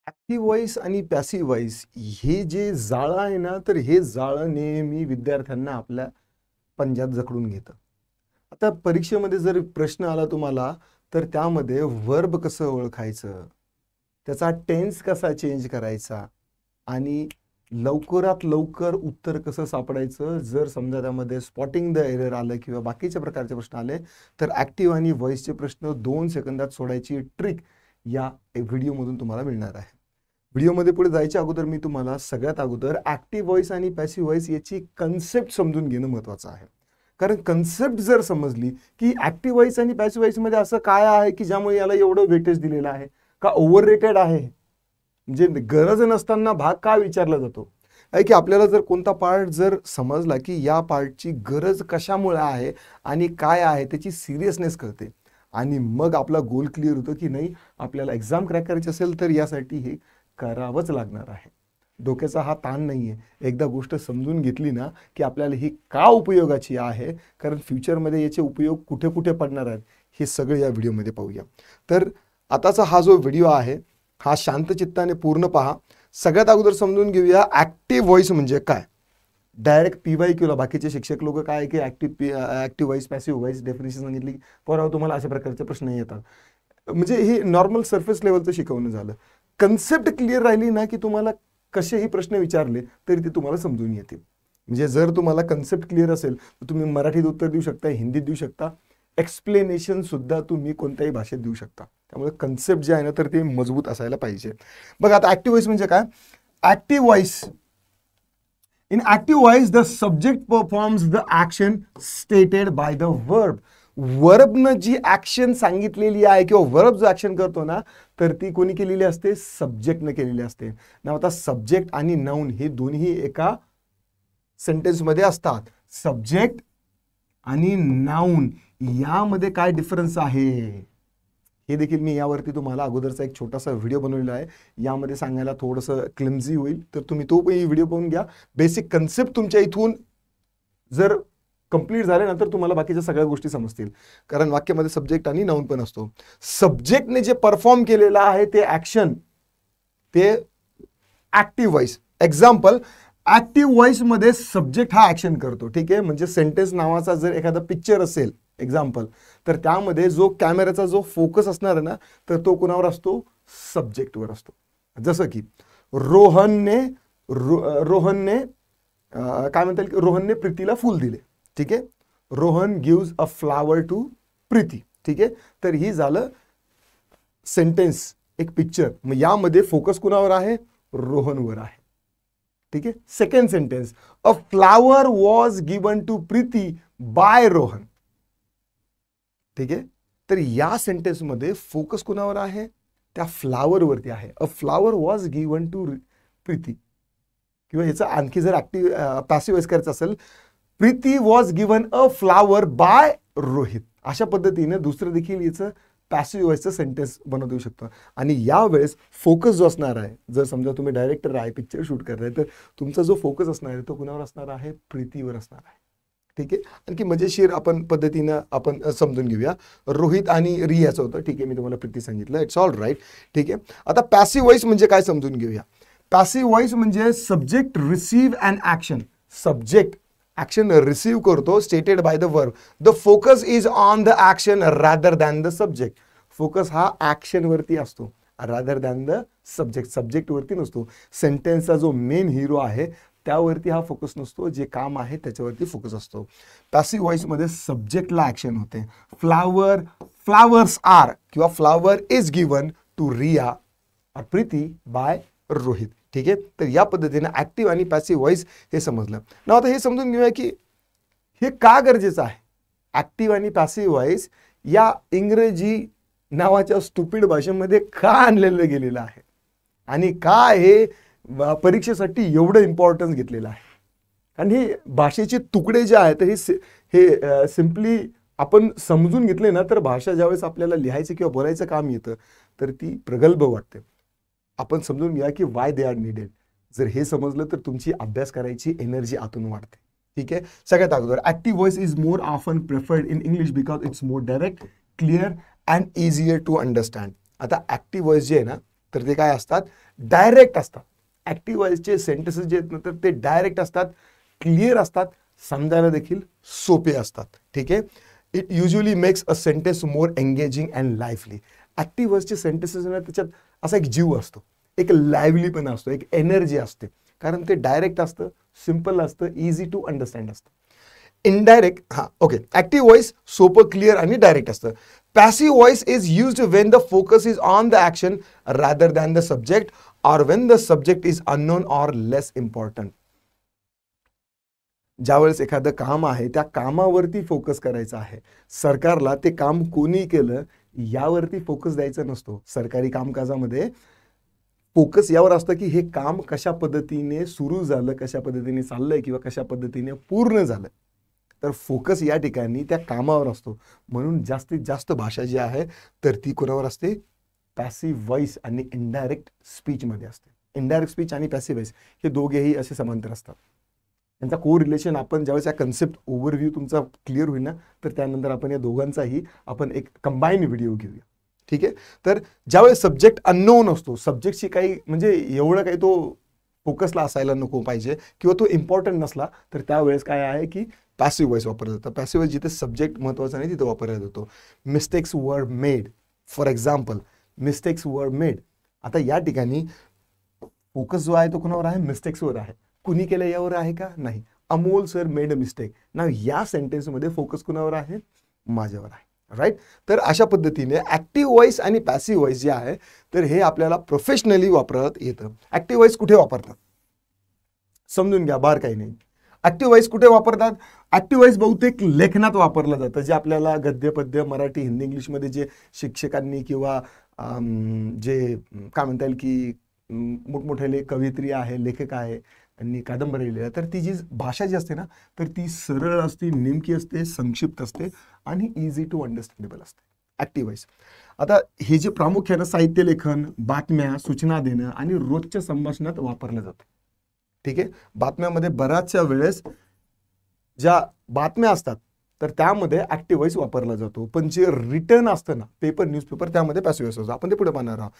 Active voice आणि passive voice हे जे जाळं आहे ना, तर हे जाळं नेहमी विद्यार्थ्यांना आपल्या पंजात जखडून घेतं. आता परीक्षेमध्ये जर प्रश्न आला तुम्हाला, तर त्यामध्ये वर्ब कसं ओळखायचं, त्याचा टेन्स कसा चेंज करायचा आणि लवकरात लवकर उत्तर कसं सापडायचं, जर समजा त्यामध्ये स्पॉटिंग द एरर आलं किंवा बाकीच्या प्रकारचे प्रश्न आले, तर ऍक्टिव्ह आणि व्हॉइसचे प्रश्न 2 सेकंदात सोडायची ट्रिक या व्हिडिओमधून तुम्हाला मिळणार आहे. व्हिडिओमध्ये पुढे जायच्या अगोदर मी तुम्हाला सगळ्यात अगोदर ऍक्टिव्ह व्हॉइस आणि पॅसिव्ह व्हॉइस याची कन्सेप्ट समजून घेणं महत्त्वाचं आहे. कारण कन्सेप्ट जर समजली की ऍक्टिव्ह व्हॉइस आणि पॅसिव्ह व्हॉइस मध्ये असं काय आहे की ज्यामुळे याला एवढं वेटेज दिलेलं आहे, का ओव्हर रेटेड आहे, म्हणजे गरज नसताना भाग का विचारला जातो, आहे की आपल्याला जर कोणता पार्ट जर समजला की या पार्टची गरज कशामुळे आहे आणि काय आहे त्याची सिरियसनेस कळते आणि मग आपला गोल क्लिअर होतो की नाही आपल्याला एक्झाम क्रॅक करायची असेल तर यासाठी हे करावंच लागणार आहे. डोक्याचा हा ताण नाहीये. एकदा गोष्ट समजून घेतली ना की आपल्याला ही का उपयोगाची आहे, कारण फ्युचरमध्ये याचे उपयोग कुठे कुठे पडणार आहेत हे सगळं या व्हिडिओमध्ये पाहूया. तर आताचा हा जो व्हिडिओ आहे हा शांत चित्ताने पूर्ण पहा. सगळ्यात अगोदर समजून घेऊया ऍक्टिव्ह व्हॉइस म्हणजे काय. डायरेक्ट PYQला बाकीचे शिक्षक लोक काय की active voice passive voice definition सांगितली पोराव तुम्हाला अशा प्रकारचे प्रश्न येतात, म्हणजे हे नॉर्मल सरफेस लेवलचं शिकवणं झालं. कन्सेप्ट क्लिअर राहिली ना की तुम्हाला कसेही प्रश्न विचारले तरी ते तुम्हाला समजून येतील. म्हणजे जर तुम्हाला कन्सेप्ट क्लिअर असेल तर तुम्ही मराठीत उत्तर देऊ शकता, हिंदीत देऊ शकता, एक्सप्लेनेशन सुद्धा तुम्ही कोणत्याही भाषेत देऊ शकता. त्यामुळे कन्सेप्ट जे आहे ना तर ते मजबूत असायला पाहिजे. बघा आता ऍक्टिव्ह व्हॉइस म्हणजे काय. Active voice, in active voice the subject performs the action stated by the verb. वर्बनं जी ऍक्शन सांगितलेली आहे किंवा वर्ब जो ऍक्शन करतो ना तर ती कोणी केलेली असते, सब्जेक्टनं केलेली असते ना. आता सब्जेक्ट आणि नाउन हे दोन्ही एका सेंटेन्समध्ये असतात. सब्जेक्ट आणि नाउन यामध्ये काय डिफरन्स आहे हे देखील मी यावरती तुम्हाला अगोदरचा एक छोटासा व्हिडिओ बनवलेला आहे, यामध्ये सांगायला थोडंसं क्लिमझी होईल, तर तुम्ही तो व्हिडिओ पाहून घ्या. बेसिक कन्सेप्ट तुमच्या इथून जर कंप्लीट झाल्यानंतर तुम्हाला बाकीच्या सगळ्या गोष्टी समजतील, कारण वाक्यामध्ये सब्जेक्ट आणि नाउन पण असतो. सब्जेक्टने जे परफॉर्म केलेलं आहे ते ऍक्शन ते active voice. Example, active voice मध्ये सब्जेक्ट हा ऍक्शन करतो, ठीक आहे. म्हणजे सेंटेन्स नावाचा जर एखादा पिक्चर असेल एक्झाम्पल, तर त्यामध्ये जो कॅमेराचा जो फोकस असणार आहे ना तर तो कोणावर असतो, सब्जेक्टवर असतो. जसं की रोहनने काय म्हणता येईल, रोहनने प्रीतीला फूल दिले, ठीक आहे. Rohan gives a flower to Preeti, ठीक आहे. तर ही झालं सेंटेन्स, एक पिक्चर. मग यामध्ये फोकस कुणावर आहे, रोहनवर आहे, ठीक आहे. Second sentence, a flower was given to Preeti by Rohan, ठीक आहे. तर या सेंटेन्समध्ये फोकस कुणावर आहे, त्या फ्लावरवरती आहे. A flower was given to Preeti, किंवा ह्याचा आणखी जर ऍक्टिव्ह पॅसिव्ह व्हॉइस करायचं असेल, Preeti was given a flower by Rohit. अशा पद्धतीने दुसरं देखील याचं पॅसिव्ह व्हॉइसचं सेंटेन्स बनवता येऊ शकतं. आणि यावेळेस फोकस जो असणार आहे, जर समजा तुम्ही डायरेक्टर आहे, पिक्चर शूट करताय, तर तुमचा जो फोकस असणार आहे तो कुणावर असणार आहे, प्रीतीवर असणार आहे, ठीक आहे. आणखी मजेशीर आपण पद्धतीनं आपण समजून घेऊया. रोहित आणि रियाचं होतं, ठीक आहे. मी तुम्हाला प्रीती सांगितलं, इट्स ऑल राईट, ठीक आहे. आता पॅसिव्ह व्हॉइस म्हणजे काय समजून घेऊया. पॅसिव्ह व्हॉइस म्हणजे subject receive and action. Subject action receive करतो, stated by the verb. The focus is on the action rather than the subject. Focus हा ऍक्शन वरती असतो rather than the subject. Subject वरती नसतो. सेंटेन्सचा जो मेन हिरो आहे त्यावरती हा फोकस नसतो, जे काम आहे त्याच्यावरती फोकस असतो. पॅसिव्ह व्हॉइस मध्ये सब्जेक्टला ऍक्शन होते. फ्लावर्स आर किंवा flower is given to Riya और प्रीती बाय रोहित, ठीक आहे. तर या पद्धतीने ऍक्टिव्ह आणि पॅसिव्ह व्हॉइस हे समजलं ना. आता हे समजून घेऊया की हे का गरजेचं आहे. ऍक्टिव्ह आणि पॅसिव्ह व्हॉइस या इंग्रजी नावाच्या स्टुपिड भाषेमध्ये का आणलेलं गेलेलं आहे आणि का हे परीक्षेसाठी एवढं इम्पॉर्टन्स घेतलेलं आहे. आणि हे भाषेचे तुकडे जे आहेत हे सिम्पली आपण समजून घेतले ना तर भाषा ज्यावेळेस आपल्याला लिहायचं किंवा बोलायचं काम येतं तर ती प्रगल्भ वाटते. आपण समजून घ्या की वाय दे आर निडेड. जर हे समजलं तर तुमची अभ्यास करायची एनर्जी आतून वाढते, ठीक आहे. सगळ्यात अगोदर active voice is more often preferred in English because it's more direct, clear and easier to understand. आता ऍक्टिव्ह व्हॉइस जे आहे ना तर ते काय असतात, डायरेक्ट असतात. ऍक्टिव्ह व्हॉइसचे सेंटेन्सेस जे आहेत ना, तर ते डायरेक्ट असतात, क्लिअर असतात, समजायला देखील सोपे असतात. ठीक आहे. It usually makes a sentence more engaging and lively. Active व्हॉइसचे सेंटेन्सेस ना, त्याच्यात असा एक जीव असतो, एक लाईव्हलीपणा असतो, एक एनर्जी असते, कारण ते डायरेक्ट असतं, सिम्पल असतं, इझी टू अंडरस्टँड असतं. इनडायरेक्ट ओके, ऍक्टिव्ह व्हॉइस सोपं, क्लिअर आणि डायरेक्ट असतं. Passive voice is used when the focus is on the action rather than the subject or when the subject is unknown or less important. ज्यावेळेस एखादं काम आहे त्या कामावरती फोकस करायचा आहे, सरकारला ते काम कोणी केलं यावरती फोकस द्यायचा नसतो. सरकारी कामकाजामध्ये फोकस यावर असतं की हे काम कशा पद्धतीने सुरू झालं, कशा पद्धतीने चाललंय किंवा कशा पद्धतीने पूर्ण झालं. तर फोकस या ठिकाणी त्या कामावर असतो. म्हणून जास्तीत जास्त भाषा जी आहे तर ती कोणावर असते, पॅसिव्ह व्हॉइस आणि इनडायरेक्ट स्पीचमध्ये असते. इनडायरेक्ट स्पीच आणि पॅसिव्ह व्हॉइस हे दोघेही असे समांतर असतात. त्यांचा को रिलेशन आपण ज्यावेळेस या कन्सेप्ट ओव्हरव्ह्यू तुमचा क्लिअर होईल ना, तर त्यानंतर आपण या दोघांचाही आपण एक कंबाईन व्हिडिओ घेऊया. ठीक आहे. तर ज्यावेळेस सब्जेक्ट अननोन असतो, सब्जेक्टची काही म्हणजे एवढं काही तो फोकसला असायला नको पाहिजे किंवा तो इम्पॉर्टंट नसला, तर त्यावेळेस काय आहे की पॅसिव्ह व्हॉइस वापरला जातं. पॅसिव्ह व्हॉइस जिथे सब्जेक्ट महत्त्वाचा नाही तिथे वापरला जातो. Mistakes were made, for example mistakes were made. आता या ठिकाणी फोकस जो आहे तो कोणावर आहे, मिस्टेक्सवर आहे. कुणी केलं यावर आहे का, नाही. Amol sir made a mistake. ना या सेंटेन्समध्ये फोकस कुणावर आहे, माझ्यावर आहे. राईट. तर अशा पद्धतीने ऍक्टिव्ह व्हॉइस आणि पॅसिव्ह व्हॉइस जे आहे तर हे आपल्याला प्रोफेशनली वापरत येतं. ऍक्टिव्ह व्हॉइस कुठे वापरतात समजून घ्या, बार काही नाही. ऍक्टिव्ह व्हॉइस कुठे वापरतात, ऍक्टिव्ह व्हॉइस बहुतेक लेखनात वापरलं जातं. जे आपल्याला गद्य पद्य मराठी हिंदी इंग्लिशमध्ये जे शिक्षकांनी किंवा जे काय म्हणता येईल की मोठमोठे कवयित्री आहे, लेखक आहे आणि कादंबरी लिहिल्या, तर ती जी भाषा जी असते ना तर ती सरळ असते, नेमकी असते, संक्षिप्त असते आणि इझी टू अंडरस्टँडेबल असते ऍक्टिव्ह व्हॉइस. आता हे जे प्रामुख्यानं साहित्य लेखन, बातम्या, सूचना देणं आणि रोजच्या संभाषणात वापरलं जातं. ठीक आहे. बातम्यामध्ये बऱ्याचशा वेळेस ज्या बातम्या असतात तर त्यामध्ये ऍक्टिव्ह व्हॉइस वापरला जातो, पण जे रिटर्न असतं ना पेपर, न्यूजपेपर, त्यामध्ये पॅसिव्ह व्हॉइस असतो. आपण ते पुढे पाहणार आहोत.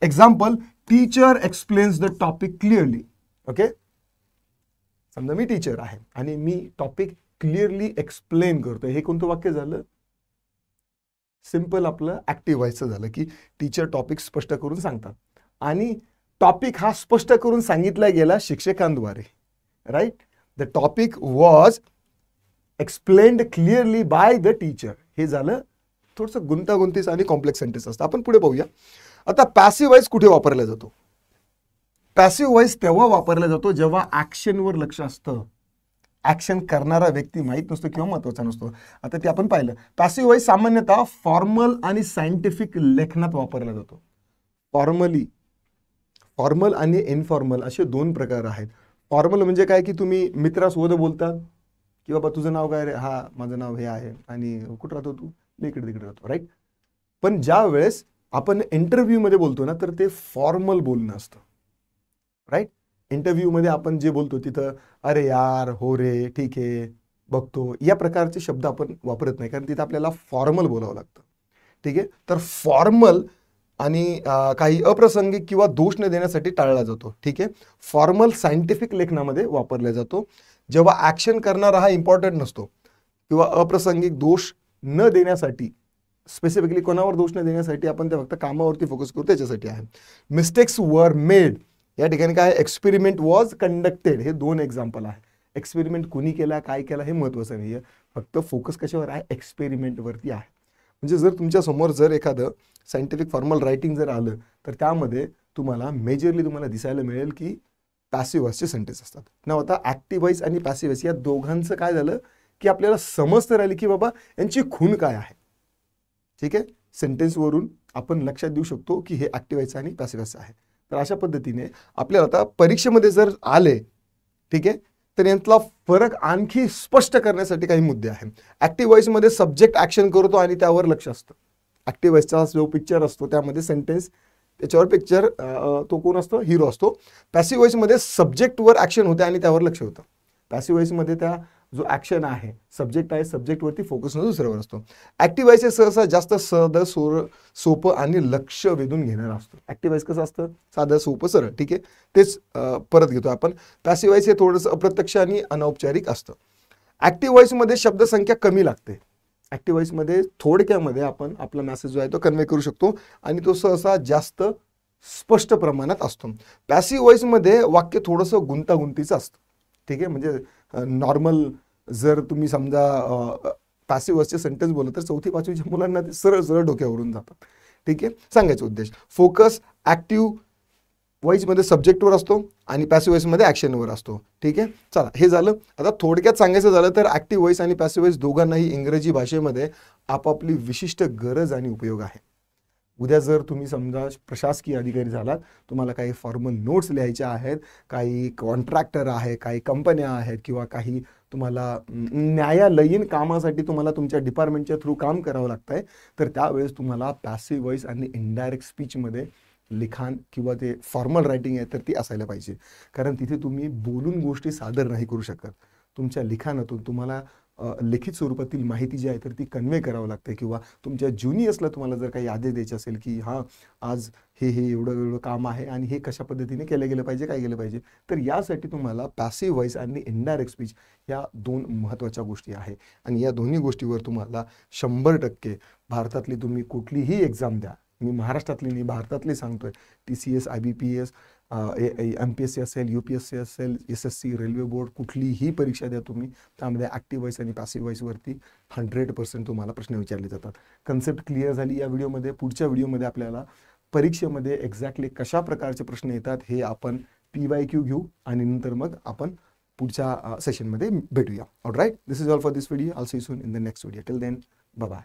Example, teacher explains the topic clearly. Okay, समजा मी टीचर आहे आणि मी टॉपिक क्लिअरली एक्सप्लेन करतोय. हे कोणतं वाक्य झालं, सिंपल आपलं ऍक्टिव्ह व्हॉइसचं झालं की टीचर टॉपिक स्पष्ट करून सांगतात आणि टॉपिक हा स्पष्ट करून सांगितला गेला शिक्षकांद्वारे. Right. The topic was explained clearly by the teacher. हे झालं थोडंसं गुंतागुंतीचं आणि कॉम्प्लेक्स सेंटेन्स असतं. आपण पुढे पाहूया. आता पॅसिव्ह व्हॉइस कुठे वापरला जातो, पॅसिव्ह व्हॉइस तेव्हा वापरला जातो जेव्हा ऍक्शनवर लक्ष असतं, ऍक्शन करणारा व्यक्ती माहीत नसतो किंवा महत्वाचा नसतो. आता ते आपण पाहिलं. पॅसिव्ह व्हॉइस सामान्यतः फॉर्मल आणि सायंटिफिक लेखनात वापरला जातो. फॉर्मल आणि इनफॉर्मल असे दोन प्रकार आहेत. फॉर्मल म्हणजे काय की तुम्ही मित्रासोबत बोलता की बाबा तुझं नाव काय रे, हा माझं नाव हे आहे आणि कुठं राहतो तू, इकडे तिकडे राहतो. राईट. पण ज्या वेळेस आपण इंटरव्ह्यू मध्ये बोलतो ना तर ते फॉर्मल बोलणं असतं. राईट. इंटरव्ह्यू मध्ये आपण जे बोलतो तिथं अरे यार, हो रे, ठीक आहे, बघतो, या प्रकारचे शब्द आपण वापरत नाही, कारण तिथं आपल्याला फॉर्मल बोलावं लागतं. ठीक आहे. तर फॉर्मल आणि काही अप्रासंगिक किंवा दोष न देण्यासाठी टाळला जातो. ठीक आहे. फॉर्मल सायंटिफिक लेखनामध्ये वापरला जातो जेव्हा ऍक्शन करणारा हा इम्पॉर्टंट नसतो किंवा अप्रासंगिक दोष न देण्यासाठी, स्पेसिफिकली कोणावर दोष न देण्यासाठी आपण ते फक्त कामावरती फोकस करतो, त्याच्यासाठी आहे. Mistakes were made. या ठिकाणी काय, एक्सपेरिमेंट वॉज कंडक्टेड. हे दोन एक्झाम्पल आहे. एक्सपेरिमेंट कुणी केला, काय केला हे महत्वाचं नाही आहे, फक्त फोकस कशावर आहे, एक्सपेरिमेंटवरती आहे. म्हणजे जर तुमच्या समोर जर एखादं सायंटिफिक फॉर्मल रायटिंग जर आलं तर त्यामध्ये तुम्हाला मेजरली तुम्हाला दिसायला मिळेल की पॅसिव्ह व्हॉइसचे सेंटेन्स असतात. ना आता ऍक्टिव्ह व्हॉइस आणि पॅसिव्ह व्हॉइस या दोघांचं काय झालं की आपल्याला समजतं राहिली की बाबा यांची खूण काय आहे. ठीक आहे. सेंटेन्सवरून आपण लक्षात देऊ शकतो की हे ऍक्टिव्ह व्हॉइस आणि पॅसिव्ह व्हॉइस आहे. तर अशा पद्धतीने आपल्याला आता परीक्षेमध्ये जर आले, ठीक आहे, तर यांतला फरक आणखी स्पष्ट करण्यासाठी काही मुद्दे आहेत. ऍक्टिव्ह व्हॉइसमध्ये सब्जेक्ट ऍक्शन करतो आणि त्यावर लक्ष असतं. ऍक्टिव्ह व्हॉइसचा जो पिक्चर असतो त्यामध्ये सेंटेन्स, त्याच्यावर पिक्चर, तो कोण असतो, हिरो असतो. पॅसिव्ह व्हॉइसमध्ये सब्जेक्टवर ऍक्शन होते आणि त्यावर लक्ष होतं. पॅसिव्ह व्हॉइसमध्ये त्या जो ऍक्शन आहे, सब्जेक्ट आहे, सब्जेक्टवरती फोकस न दुसऱ्यावर असतो. ऍक्टिव्ह व्हॉइस हे सहसा जास्त साधं सोपं आणि लक्ष वेधून घेणारं असतं. ऍक्टिव्ह व्हॉइस कसं असतं? साधं सोपं सरळ, ठीक आहे. तेच परत घेतो आपण. पॅसिव्ह व्हॉइस हे थोडंसं अप्रत्यक्ष आणि अनौपचारिक असतं. ऍक्टिव्ह व्हॉइसमध्ये शब्दसंख्या कमी लागते. ऍक्टिव्ह व्हॉइसमध्ये थोडक्यामध्ये आपण आपला मेसेज जो आहे तो कन्वे करू शकतो आणि तो सहसा जास्त स्पष्ट प्रमाणात असतो. पॅसिव्ह व्हॉइसमध्ये वाक्य थोडंसं गुंतागुंतीचं असतं, ठीक आहे. म्हणजे नॉर्मल जर तुम्ही समजा पॅसिव्ह व्हॉइसचे सेंटेन्स बोलत तर 4थी 5वीच्या मुलांना ते सरळ सरळ डोक्यावरून जातात, ठीक आहे. सांगायचा उद्देश, फोकस ऍक्टिव्ह व्हॉइसमध्ये सब्जेक्टवर असतो आणि पॅसिव्ह व्हॉइसमध्ये ॲक्शनवर असतो, ठीक आहे. चला, हे झालं. आता थोडक्यात सांगायचं झालं तर ऍक्टिव्ह व्हॉइस आणि पॅसिव्ह व्हॉइस दोघांनाही इंग्रजी भाषेमध्ये आपापली विशिष्ट गरज आणि उपयोग आहे. उद्या जर तुम्ही समजा प्रशासकीय अधिकारी झालात, तुम्हाला काही फॉर्मल नोट्स लिहायच्या आहेत, काही कॉन्ट्रॅक्टर आहे, काही कंपन्या आहेत किंवा काही तुम्हाला न्यायालयीन कामासाठी तुम्हाला तुमच्या डिपार्टमेंटच्या थ्रू काम करावं लागतं आहे, तर त्यावेळेस तुम्हाला पॅसिव्ह व्हॉइस आणि इनडायरेक्ट स्पीचमध्ये लिखाण किंवा ते फॉर्मल रायटिंग आहे तर ती असायला पाहिजे. कारण तिथे तुम्ही बोलून गोष्टी सादर नाही करू शकत. तुमच्या लिखाणातून तुम्हाला लिखित स्वरूपातील माहिती जी आहे तर ती कन्वे करावं लागते. किंवा तुमच्या ज्युनियर्सला तुम्हाला जर काही आदेश द्यायचे असेल की हां, आज हे एवढं एवढं काम आहे आणि हे कशा पद्धतीने केलं गेलं पाहिजे, काय केलं पाहिजे, तर यासाठी तुम्हाला पॅसिव्ह व्हॉइस आणि इनडायरेक्ट स्पीच या 2 महत्त्वाच्या गोष्टी आहे. आणि या दोन्ही गोष्टीवर तुम्हाला 100% भारतातली तुम्ही कुठलीही एक्झाम द्या, मी महाराष्ट्रातली नाही भारतातली सांगतोय, TCS, IBPS, MPSC असेल, UPSC असेल, SSC, रेल्वे बोर्ड, कुठलीही परीक्षा द्या तुम्ही, त्यामध्ये ऍक्टिव्ह व्हॉइस आणि पॅसिव्ह व्हॉइसवरती 100% तुम्हाला प्रश्न विचारले जातात. कन्सेप्ट क्लिअर झाली या व्हिडिओमध्ये. पुढच्या व्हिडिओमध्ये आपल्याला परीक्षेमध्ये एक्झॅक्टली कशा प्रकारचे प्रश्न येतात हे आपण PYQ घेऊ आणि नंतर मग आपण पुढच्या सेशनमध्ये भेटूया. Alright, this is all for this video. I'll see you soon in the next video. Till then, bye bye.